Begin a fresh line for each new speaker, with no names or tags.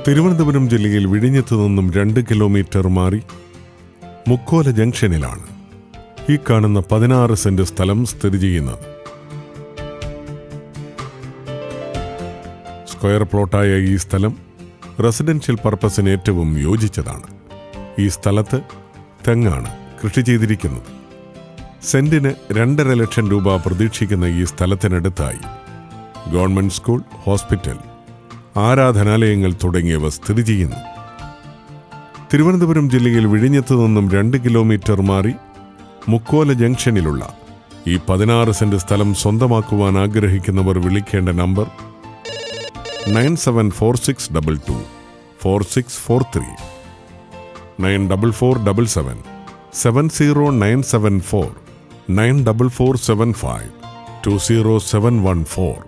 തിരുവനന്തപുരം ജില്ലയിൽ വിഴിഞ്ഞത്ത് നിന്നും 2 കിലോമീറ്റർ മാറി മുക്കോല ജംഗ്ഷനിലാണ് ഈ കാണുന്ന 16 സെന്റ് സ്ഥലം സ്ഥിതി ചെയ്യുന്നത്. സ്ക്വയർ പ്ലോട്ടായ ഈ സ്ഥലം റെസിഡൻഷ്യൽ പർപ്പസിന് ഏറ്റവും യോജിച്ചതാണ്. ഈ സ്ഥലത്ത് തെങ്ങാണ് കൃഷി ചെയ്തിരിക്കുന്നത്. സെന്റിന് 2.5 ലക്ഷം രൂപ പ്രതീക്ഷിക്കുന്ന ഈ സ്ഥലത്തിനടുത്തായി ഗവൺമെന്റ് സ്കൂൾ, ഹോസ്പിറ്റൽ, ആരാധനാലയങ്ങൾ തുടങ്ങിയവ സ്ഥിതി ചെയ്യുന്നു. തിരുവനന്തപുരം ജില്ലയിൽ വിഴിഞ്ഞത്ത് നിന്നും 2 കിലോമീറ്റർ മാറി മുക്കോല ജംഗ്ഷനിലുള്ള ഈ 16 സെന്റ് സ്ഥലം സ്വന്തമാക്കുവാൻ ആഗ്രഹിക്കുന്നവർ വിളിക്കേണ്ട നമ്പർ 974622 4643 94477 70974 94475 20714.